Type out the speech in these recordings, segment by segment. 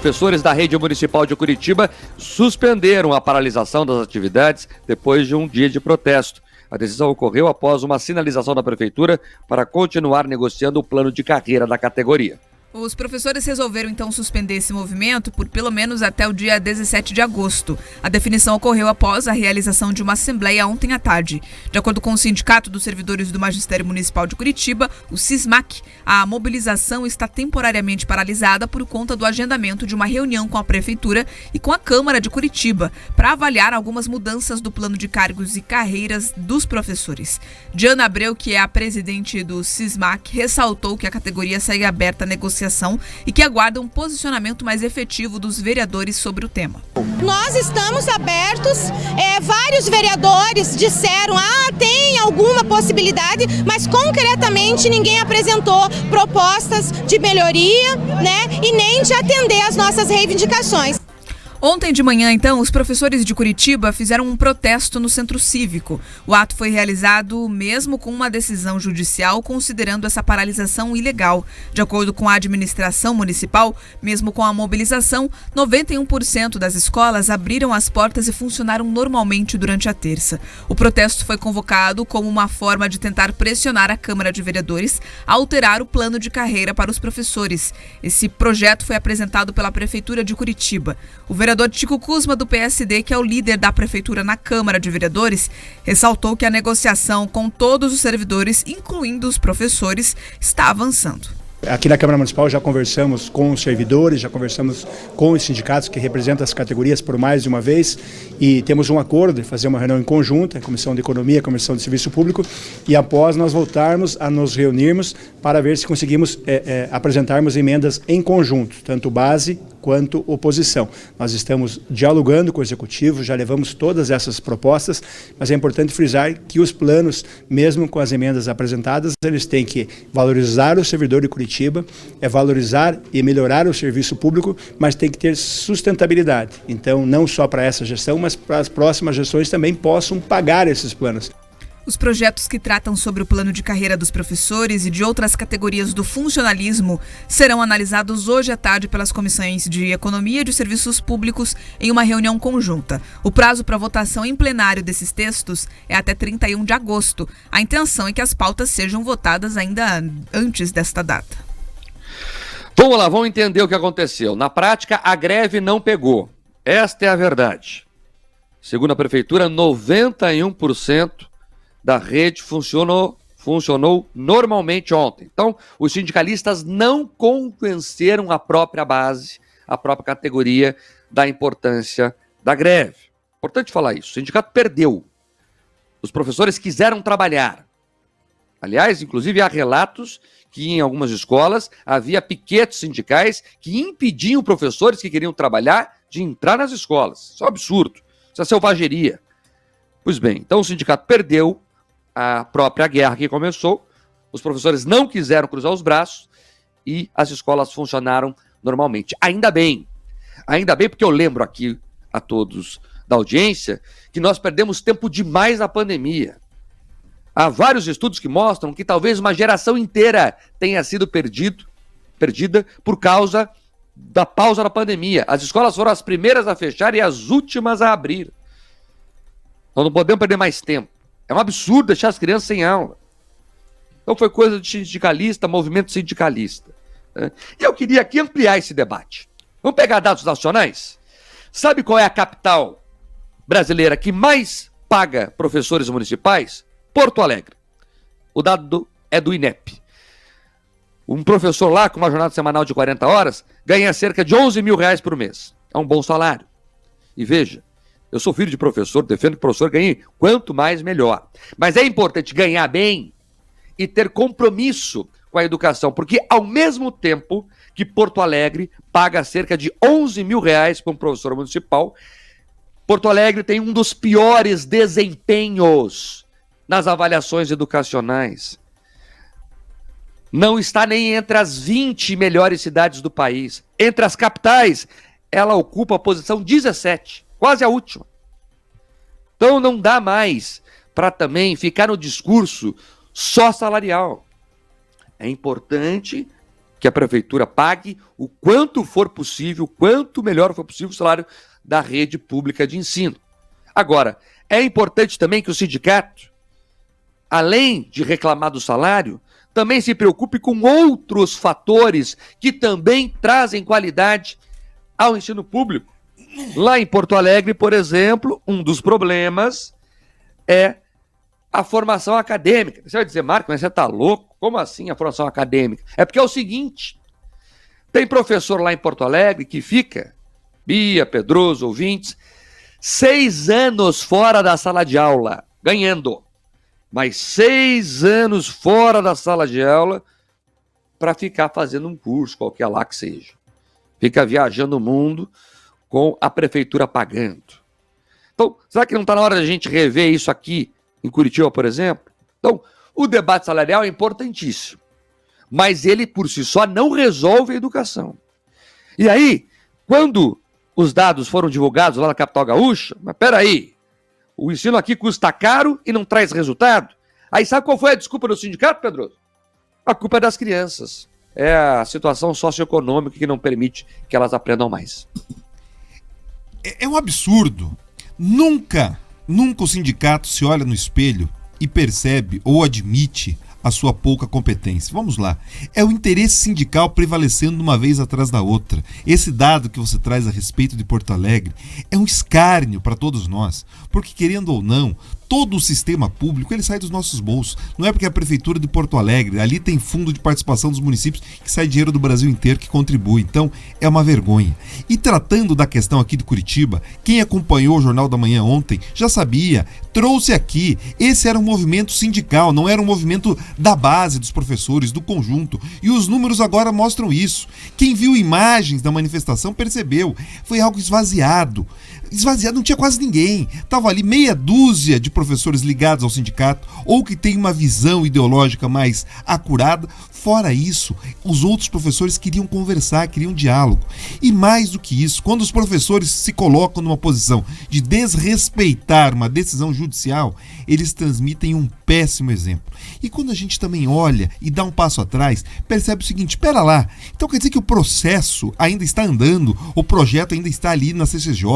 professores da rede municipal de Curitiba suspenderam a paralisação das atividades depois de um dia de protesto. A decisão ocorreu após uma sinalização da prefeitura para continuar negociando o plano de carreira da categoria. Os professores resolveram então suspender esse movimento por pelo menos até o dia 17 de agosto. A definição ocorreu após a realização de uma assembleia ontem à tarde. De acordo com o Sindicato dos Servidores do Magistério Municipal de Curitiba, o SISMAC, a mobilização está temporariamente paralisada por conta do agendamento de uma reunião com a Prefeitura e com a Câmara de Curitiba para avaliar algumas mudanças do plano de cargos e carreiras dos professores. Diana Abreu, que é a presidente do SISMAC, ressaltou que a categoria segue aberta à negociação e que aguarda um posicionamento mais efetivo dos vereadores sobre o tema. Nós estamos abertos, vários vereadores disseram, tem alguma possibilidade, mas concretamente ninguém apresentou propostas de melhoria, e nem de atender às nossas reivindicações. Ontem de manhã, então, os professores de Curitiba fizeram um protesto no Centro Cívico. O ato foi realizado mesmo com uma decisão judicial considerando essa paralisação ilegal. De acordo com a administração municipal, mesmo com a mobilização, 91% das escolas abriram as portas e funcionaram normalmente durante a terça. O protesto foi convocado como uma forma de tentar pressionar a Câmara de Vereadores a alterar o plano de carreira para os professores. Esse projeto foi apresentado pela Prefeitura de Curitiba. O vereador Tico Kuzma, do PSD, que é o líder da Prefeitura na Câmara de Vereadores, ressaltou que a negociação com todos os servidores, incluindo os professores, está avançando. Aqui na Câmara Municipal já conversamos com os servidores, já conversamos com os sindicatos que representam as categorias por mais de uma vez e temos um acordo de fazer uma reunião em conjunto, a Comissão de Economia, a Comissão de Serviço Público, e após nós voltarmos a nos reunirmos para ver se conseguimos apresentarmos emendas em conjunto, tanto base quanto oposição. Nós estamos dialogando com o Executivo, já levamos todas essas propostas, mas é importante frisar que os planos, mesmo com as emendas apresentadas, eles têm que valorizar o servidor de Curitiba, valorizar e melhorar o serviço público, mas tem que ter sustentabilidade. Então, não só para essa gestão, mas para as próximas gestões também possam pagar esses planos. Os projetos que tratam sobre o plano de carreira dos professores e de outras categorias do funcionalismo serão analisados hoje à tarde pelas comissões de Economia e de Serviços Públicos em uma reunião conjunta. O prazo para votação em plenário desses textos é até 31 de agosto. A intenção é que as pautas sejam votadas ainda antes desta data. Vamos lá, vamos entender o que aconteceu. Na prática, a greve não pegou. Esta é a verdade. Segundo a Prefeitura, 91% da rede funcionou normalmente ontem. Então, os sindicalistas não convenceram a própria base, a própria categoria da importância da greve. Importante falar isso. O sindicato perdeu. Os professores quiseram trabalhar. Aliás, inclusive há relatos que em algumas escolas havia piquetes sindicais que impediam professores que queriam trabalhar de entrar nas escolas. Isso é um absurdo. Isso é selvageria. Pois bem, então o sindicato perdeu a própria guerra que começou, os professores não quiseram cruzar os braços e as escolas funcionaram normalmente. Ainda bem porque eu lembro aqui a todos da audiência que nós perdemos tempo demais na pandemia. Há vários estudos que mostram que talvez uma geração inteira tenha sido perdida por causa da pausa na pandemia. As escolas foram as primeiras a fechar e as últimas a abrir. Nós não podemos perder mais tempo. É um absurdo deixar as crianças sem aula. Então foi coisa de sindicalista, movimento sindicalista. E eu queria aqui ampliar esse debate. Vamos pegar dados nacionais? Sabe qual é a capital brasileira que mais paga professores municipais? Porto Alegre. O dado é do INEP. Um professor lá, com uma jornada semanal de 40 horas, ganha cerca de 11 mil reais por mês. É um bom salário. E veja, eu sou filho de professor, defendo que o professor ganhe quanto mais melhor. Mas é importante ganhar bem e ter compromisso com a educação, porque ao mesmo tempo que Porto Alegre paga cerca de 11 mil reais para um professor municipal, Porto Alegre tem um dos piores desempenhos nas avaliações educacionais. Não está nem entre as 20 melhores cidades do país. Entre as capitais, ela ocupa a posição 17, quase a última. Então não dá mais para também ficar no discurso só salarial. É importante que a prefeitura pague o quanto for possível, o quanto melhor for possível o salário da rede pública de ensino. Agora, é importante também que o sindicato, além de reclamar do salário, também se preocupe com outros fatores que também trazem qualidade ao ensino público. Lá em Porto Alegre, por exemplo, um dos problemas é a formação acadêmica. Você vai dizer, Marco, mas você está louco? Como assim a formação acadêmica? É porque é o seguinte, tem professor lá em Porto Alegre que fica, Bia, Pedroso, ouvintes, 6 anos fora da sala de aula, ganhando. Mas 6 anos fora da sala de aula para ficar fazendo um curso, qualquer lá que seja. Fica viajando o mundo com a prefeitura pagando. Então, será que não está na hora de a gente rever isso aqui em Curitiba, por exemplo? Então, o debate salarial é importantíssimo, mas ele por si só não resolve a educação. E aí, quando os dados foram divulgados lá na capital gaúcha, mas peraí, o ensino aqui custa caro e não traz resultado? Aí sabe qual foi a desculpa do sindicato, Pedro? A culpa é das crianças. É a situação socioeconômica que não permite que elas aprendam mais. É um absurdo. Nunca o sindicato se olha no espelho e percebe ou admite a sua pouca competência. Vamos lá. É o interesse sindical prevalecendo de uma vez atrás da outra. Esse dado que você traz a respeito de Porto Alegre é um escárnio para todos nós, porque querendo ou não, todo o sistema público ele sai dos nossos bolsos. Não é porque a prefeitura de Porto Alegre, ali tem fundo de participação dos municípios que sai dinheiro do Brasil inteiro que contribui. Então, é uma vergonha. E tratando da questão aqui de Curitiba, quem acompanhou o Jornal da Manhã ontem já sabia, trouxe aqui, esse era um movimento sindical, não era um movimento da base dos professores, do conjunto. E os números agora mostram isso. Quem viu imagens da manifestação percebeu. Foi algo esvaziado. Esvaziado, não tinha quase ninguém. Tava ali meia dúzia de professores ligados ao sindicato ou que tem uma visão ideológica mais acurada. Fora isso, os outros professores queriam conversar, queriam diálogo. E mais do que isso, quando os professores se colocam numa posição de desrespeitar uma decisão judicial, eles transmitem um péssimo exemplo. E quando a gente também olha e dá um passo atrás, percebe o seguinte, espera lá, então quer dizer que o processo ainda está andando, o projeto ainda está ali na CCJ,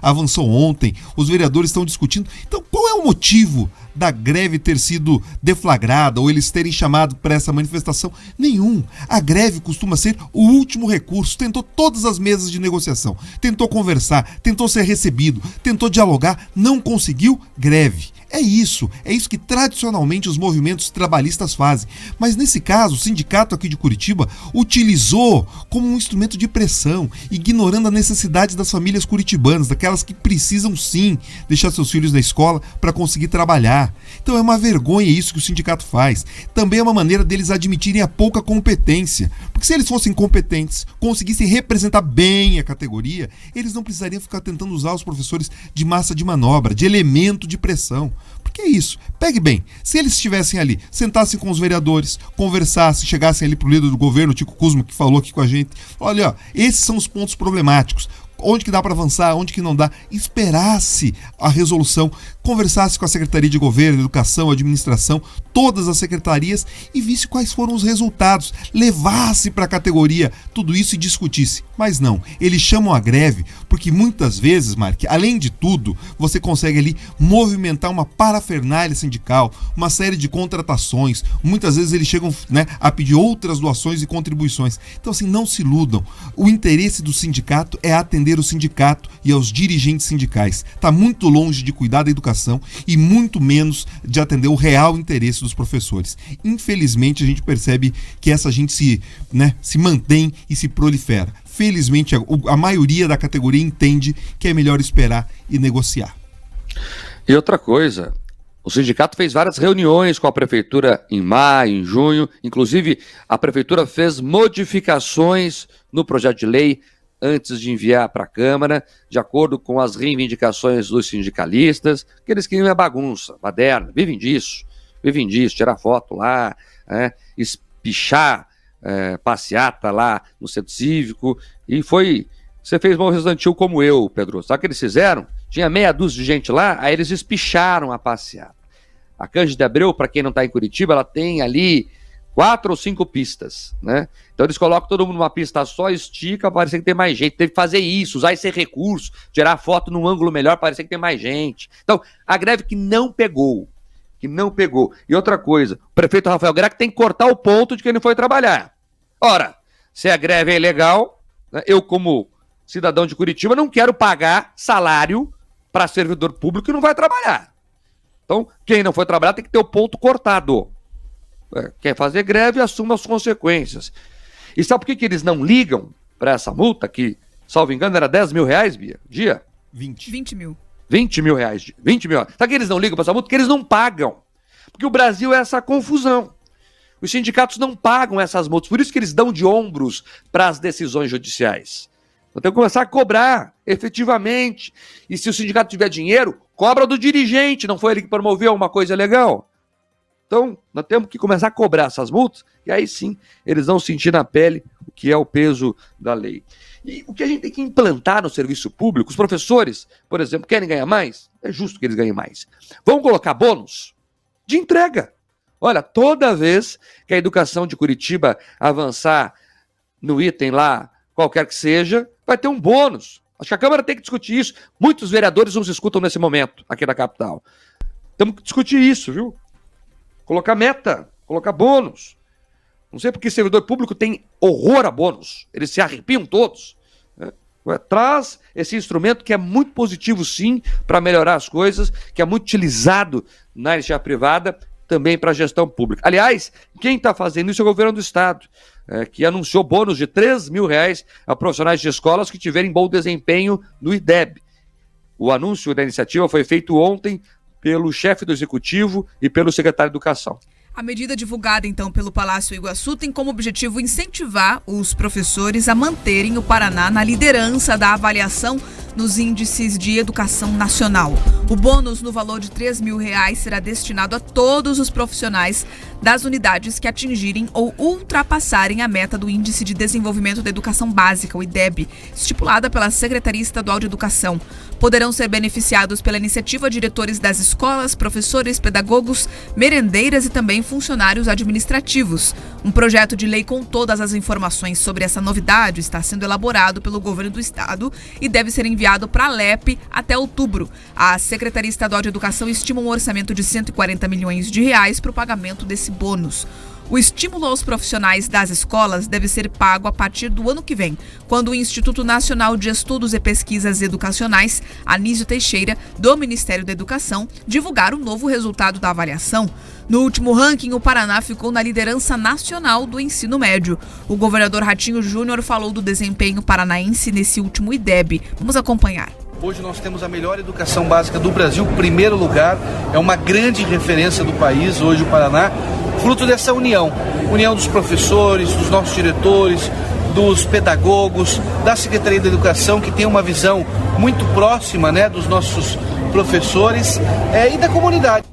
avançou ontem, os vereadores estão discutindo. Então qual é o motivo da greve ter sido deflagrada ou eles terem chamado para essa manifestação? Nenhum. A greve costuma ser o último recurso. Tentou todas as mesas de negociação, tentou conversar, tentou ser recebido, tentou dialogar, não conseguiu, greve. É isso que tradicionalmente os movimentos trabalhistas fazem. Mas nesse caso, o sindicato aqui de Curitiba utilizou como um instrumento de pressão, ignorando a necessidade das famílias curitibanas, daquelas que precisam sim deixar seus filhos na escola para conseguir trabalhar. Então é uma vergonha isso que o sindicato faz. Também é uma maneira deles admitirem a pouca competência. Porque se eles fossem competentes, conseguissem representar bem a categoria, eles não precisariam ficar tentando usar os professores de massa de manobra, de elemento de pressão. Porque é isso, pegue bem, se eles estivessem ali, sentassem com os vereadores, conversassem, chegassem ali pro líder do governo, o Tico Kuzma, que falou aqui com a gente, olha, ó, esses são os pontos problemáticos, onde que dá para avançar, onde que não dá, esperasse a resolução, conversasse com a Secretaria de Governo, Educação, Administração, todas as secretarias e visse quais foram os resultados, levasse para a categoria tudo isso e discutisse. Mas não, eles chamam a greve porque muitas vezes, Mark, além de tudo, você consegue ali movimentar uma parafernália sindical, uma série de contratações, muitas vezes eles chegam, a pedir outras doações e contribuições. Então assim, não se iludam, o interesse do sindicato é atender o sindicato e aos dirigentes sindicais. Está muito longe de cuidar da educação e muito menos de atender o real interesse dos professores. Infelizmente, a gente percebe que essa gente se mantém e se prolifera. Felizmente, a maioria da categoria entende que é melhor esperar e negociar. E outra coisa, o sindicato fez várias reuniões com a prefeitura em maio, em junho, inclusive a prefeitura fez modificações no projeto de lei antes de enviar para a Câmara, de acordo com as reivindicações dos sindicalistas, que eles queriam bagunça, baderna, vivem disso, tirar foto lá, espichar passeata lá no centro cívico, e você fez bom estudantil como eu, Pedro, sabe o que eles fizeram? Tinha meia dúzia de gente lá, aí eles espicharam a passeata. A Cândida Abreu, para quem não está em Curitiba, ela tem ali 4 ou 5 pistas, né? Então eles colocam todo mundo numa pista só, estica, parece que tem mais gente. Teve que fazer isso, usar esse recurso, tirar foto num ângulo melhor, parece que tem mais gente. Então, a greve que não pegou. E outra coisa, o prefeito Rafael Greco tem que cortar o ponto de que ele não foi trabalhar. Ora, se a greve é ilegal, né, eu como cidadão de Curitiba não quero pagar salário para servidor público que não vai trabalhar. Então, quem não foi trabalhar tem que ter o ponto cortado. Quer fazer greve, assuma as consequências. E sabe por que eles não ligam para essa multa, que, salvo engano, era 10 mil reais, Bia? Dia? 20 mil. 20 mil reais. 20 mil. Sabe por que eles não ligam para essa multa? Porque eles não pagam. Porque o Brasil é essa confusão. Os sindicatos não pagam essas multas. Por isso que eles dão de ombros para as decisões judiciais. Então tem que começar a cobrar, efetivamente. E se o sindicato tiver dinheiro, cobra do dirigente. Não foi ele que promoveu uma coisa legal. Então, nós temos que começar a cobrar essas multas, e aí sim, eles vão sentir na pele o que é o peso da lei. E o que a gente tem que implantar no serviço público, os professores, por exemplo, querem ganhar mais? É justo que eles ganhem mais. Vamos colocar bônus de entrega. Olha, toda vez que a educação de Curitiba avançar no item lá, qualquer que seja, vai ter um bônus. Acho que a Câmara tem que discutir isso. Muitos vereadores nos escutam nesse momento, aqui na capital. Temos que discutir isso, viu? Colocar meta, colocar bônus. Não sei porque servidor público tem horror a bônus. Eles se arrepiam todos. Né? Traz esse instrumento que é muito positivo, sim, para melhorar as coisas, que é muito utilizado na iniciativa privada, também para a gestão pública. Aliás, quem está fazendo isso é o governo do Estado, que anunciou bônus de 3 mil reais a profissionais de escolas que tiverem bom desempenho no IDEB. O anúncio da iniciativa foi feito ontem pelo chefe do Executivo e pelo secretário de Educação. A medida divulgada, então, pelo Palácio Iguaçu tem como objetivo incentivar os professores a manterem o Paraná na liderança da avaliação nos índices de educação nacional. O bônus no valor de 3 mil reais será destinado a todos os profissionais das unidades que atingirem ou ultrapassarem a meta do Índice de Desenvolvimento da Educação Básica, o IDEB, estipulada pela Secretaria Estadual de Educação. Poderão ser beneficiados pela iniciativa diretores das escolas, professores, pedagogos, merendeiras e também funcionários administrativos. Um projeto de lei com todas as informações sobre essa novidade está sendo elaborado pelo governo do estado e deve ser enviado para a LEP até outubro. A Secretaria Estadual de Educação estima um orçamento de 140 milhões de reais para o pagamento desse bônus. O estímulo aos profissionais das escolas deve ser pago a partir do ano que vem, quando o Instituto Nacional de Estudos e Pesquisas Educacionais, Anísio Teixeira, do Ministério da Educação, divulgar o novo resultado da avaliação. No último ranking, o Paraná ficou na liderança nacional do ensino médio. O governador Ratinho Júnior falou do desempenho paranaense nesse último IDEB. Vamos acompanhar. Hoje nós temos a melhor educação básica do Brasil, primeiro lugar, é uma grande referência do país, hoje o Paraná, fruto dessa união dos professores, dos nossos diretores, dos pedagogos, da Secretaria da Educação, que tem uma visão muito próxima, né, dos nossos professores e da comunidade.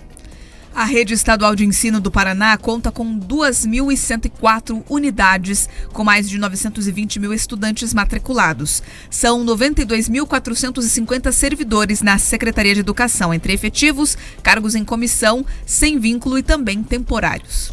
A Rede Estadual de Ensino do Paraná conta com 2.104 unidades, com mais de 920 mil estudantes matriculados. São 92.450 servidores na Secretaria de Educação, entre efetivos, cargos em comissão, sem vínculo e também temporários.